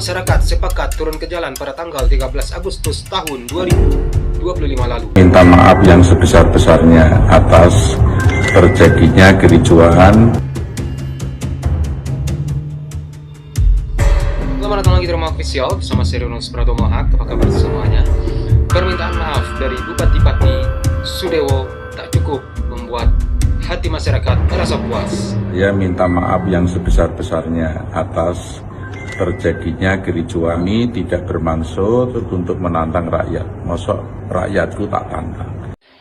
Masyarakat sepakat turun ke jalan pada tanggal 13 Agustus tahun 2025 lalu. Minta maaf yang sebesar-besarnya atas terjadinya kericuhan. Selamat datang lagi di Rumah Official bersama saya Ronald Pratomo Haq. Apa kabar semuanya? Permintaan maaf dari Bupati Pati Sudewo tak cukup membuat hati masyarakat merasa puas. Saya minta maaf yang sebesar-besarnya atas terjadinya kericuhan. Ini tidak bermaksud untuk menantang rakyat. Mosok rakyatku tak tantang.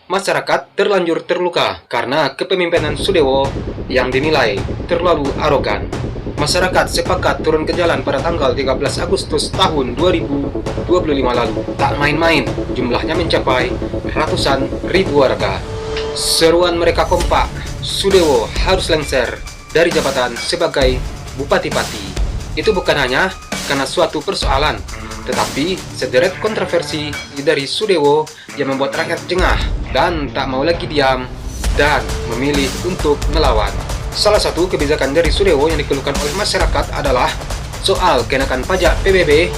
Masyarakat terlanjur terluka karena kepemimpinan Sudewo yang dinilai terlalu arogan. Masyarakat sepakat turun ke jalan pada tanggal 13 Agustus tahun 2025 lalu. Tak main-main, jumlahnya mencapai ratusan ribu warga. Seruan mereka kompak, Sudewo harus lengser dari jabatan sebagai Bupati Pati. Itu bukan hanya karena suatu persoalan, tetapi sederet kontroversi dari Sudewo yang membuat rakyat jengah dan tak mau lagi diam dan memilih untuk melawan. Salah satu kebijakan dari Sudewo yang dikeluhkan oleh masyarakat adalah soal kenakan pajak PBB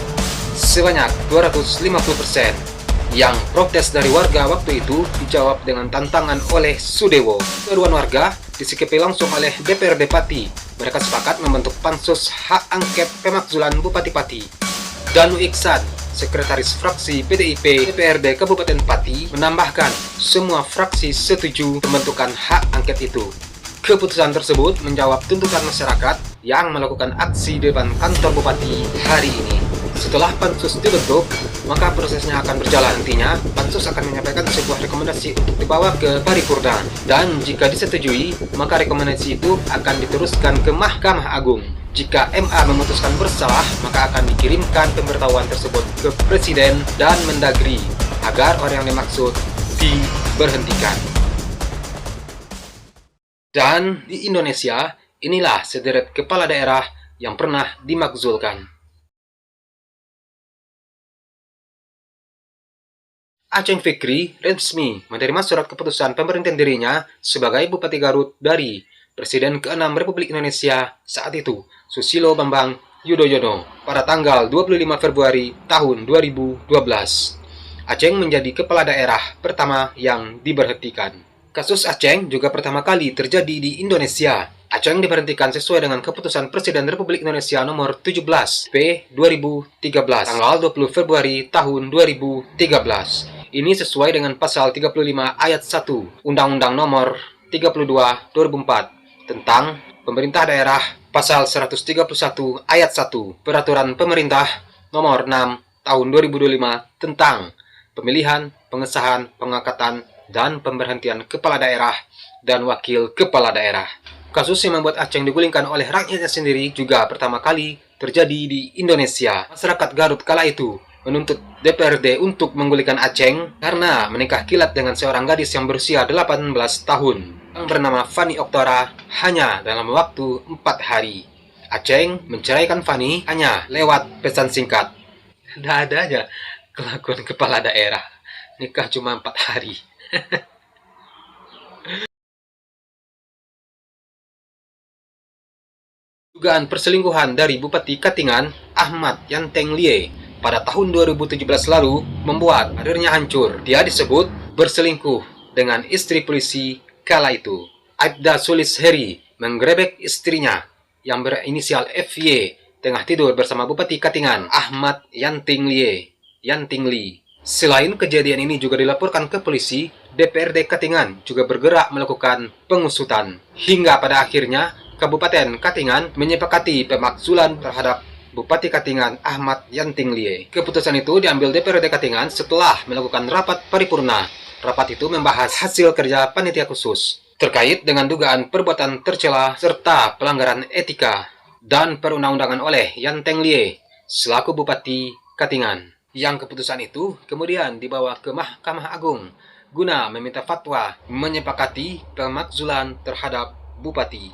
sebanyak 250%. Yang protes dari warga waktu itu dijawab dengan tantangan oleh Sudewo. Seruan warga disikapi langsung oleh DPRD Pati. Mereka sepakat membentuk pansus hak angket pemakzulan Bupati Pati. Danu Iksan, Sekretaris Fraksi PDIP DPRD Kabupaten Pati, menambahkan semua fraksi setuju pembentukan hak angket itu. Keputusan tersebut menjawab tuntutan masyarakat yang melakukan aksi di depan kantor Bupati hari ini. Setelah pansus dibentuk, maka prosesnya akan berjalan. Nantinya, pansus akan menyampaikan sebuah rekomendasi untuk dibawa ke paripurna. Dan jika disetujui, maka rekomendasi itu akan diteruskan ke Mahkamah Agung. Jika MA memutuskan bersalah, maka akan dikirimkan pemberitahuan tersebut ke Presiden dan Mendagri agar orang yang dimaksud diberhentikan. Dan di Indonesia, inilah sederet kepala daerah yang pernah dimakzulkan. Aceng Fikri resmi menerima surat keputusan pemberhentian dirinya sebagai Bupati Garut dari Presiden ke-6 Republik Indonesia saat itu, Susilo Bambang Yudhoyono, pada tanggal 25 Februari tahun 2012. Aceng menjadi kepala daerah pertama yang diberhentikan. Kasus Aceng juga pertama kali terjadi di Indonesia. Aceng diberhentikan sesuai dengan keputusan Presiden Republik Indonesia nomor 17 P 2013 tanggal 20 Februari tahun 2013. Ini sesuai dengan pasal 35 ayat 1 Undang-Undang nomor 32 2004 tentang pemerintah daerah, pasal 131 ayat 1 Peraturan Pemerintah nomor 6 tahun 2025 tentang pemilihan, pengesahan, pengangkatan, dan pemberhentian kepala daerah dan wakil kepala daerah. Kasus yang membuat Aceng digulingkan oleh rakyatnya sendiri juga pertama kali terjadi di Indonesia. Masyarakat Garut kala itu menuntut DPRD untuk menggulingkan Aceng karena menikah kilat dengan seorang gadis yang berusia 18 tahun yang bernama Fanny Oktora hanya dalam waktu 4 hari. Aceng menceraikan Fanny hanya lewat pesan singkat. Ada aja kelakuan kepala daerah, nikah cuma 4 hari. Dugaan perselingkuhan dari Bupati Katingan, Ahmad Yanteng Lie, pada tahun 2017 lalu membuat karirnya hancur. Dia disebut berselingkuh dengan istri polisi kala itu. Aibda Sulis Heri menggerebek istrinya yang berinisial FY tengah tidur bersama Bupati Katingan, Ahmad Yanteng Lie. Selain kejadian ini juga dilaporkan ke polisi, DPRD Katingan juga bergerak melakukan pengusutan. Hingga pada akhirnya, Kabupaten Katingan menyepakati pemakzulan terhadap Bupati Katingan Ahmad Yanteng Lie. Keputusan itu diambil DPRD Katingan setelah melakukan rapat paripurna. Rapat itu membahas hasil kerja panitia khusus terkait dengan dugaan perbuatan tercela serta pelanggaran etika dan perundang-undangan oleh Yanteng Lie selaku Bupati Katingan. Yang keputusan itu kemudian dibawa ke Mahkamah Agung guna meminta fatwa menyepakati pemakzulan terhadap Bupati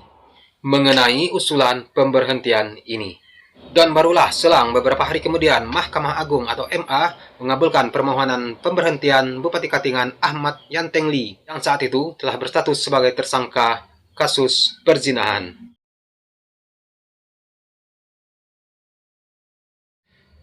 mengenai usulan pemberhentian ini. Dan barulah selang beberapa hari kemudian Mahkamah Agung atau MA mengabulkan permohonan pemberhentian Bupati Katingan Ahmad Yanteng Lie yang saat itu telah berstatus sebagai tersangka kasus perzinahan.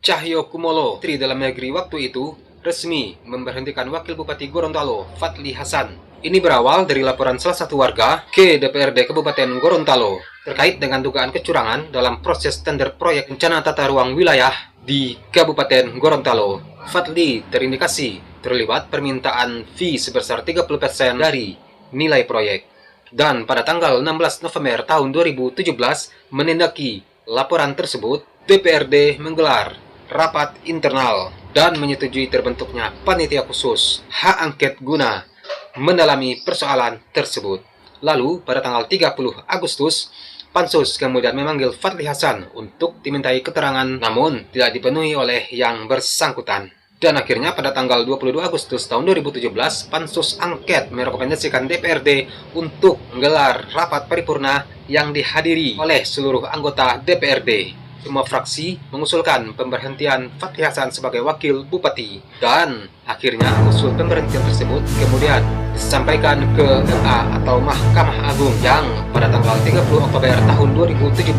Cahyokumolo, Menteri Dalam Negeri waktu itu, resmi memberhentikan Wakil Bupati Gorontalo, Fadli Hasan. Ini berawal dari laporan salah satu warga ke DPRD Kabupaten Gorontalo terkait dengan dugaan kecurangan dalam proses tender proyek rencana tata ruang wilayah di Kabupaten Gorontalo. Fadli terindikasi terlibat permintaan fee sebesar 30% dari nilai proyek. Dan pada tanggal 16 November tahun 2017 menindaki laporan tersebut, DPRD menggelar rapat internal dan menyetujui terbentuknya panitia khusus hak angket guna mendalami persoalan tersebut. Lalu pada tanggal 30 Agustus, Pansus kemudian memanggil Fadli Hasan untuk dimintai keterangan, namun tidak dipenuhi oleh yang bersangkutan. Dan akhirnya pada tanggal 22 Agustus tahun 2017, Pansus Angket merekomendasikan DPRD untuk menggelar rapat paripurna yang dihadiri oleh seluruh anggota DPRD. Semua fraksi mengusulkan pemberhentian Fadli Hasan sebagai wakil bupati, dan akhirnya usul pemberhentian tersebut kemudian disampaikan ke MA atau Mahkamah Agung yang pada tanggal 30 Oktober tahun 2017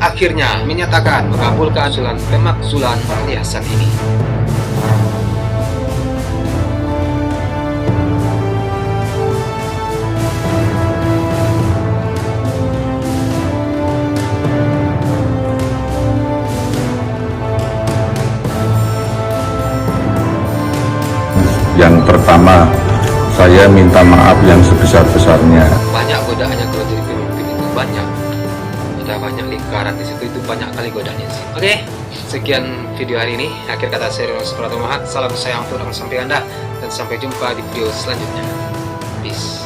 akhirnya menyatakan mengabulkan usulan pemakzulan Fadli Hasan ini. Yang pertama, saya minta maaf yang sebesar-besarnya. Banyak godaannya kalau jadi pemimpin itu, banyak. Udah banyak lingkaran di situ, itu banyak kali godaannya sih. Oke, sekian video hari ini. Akhir kata saya Ronald Supratomahat. Salam sayang Tuhan sampai Anda dan sampai jumpa di video selanjutnya. Peace.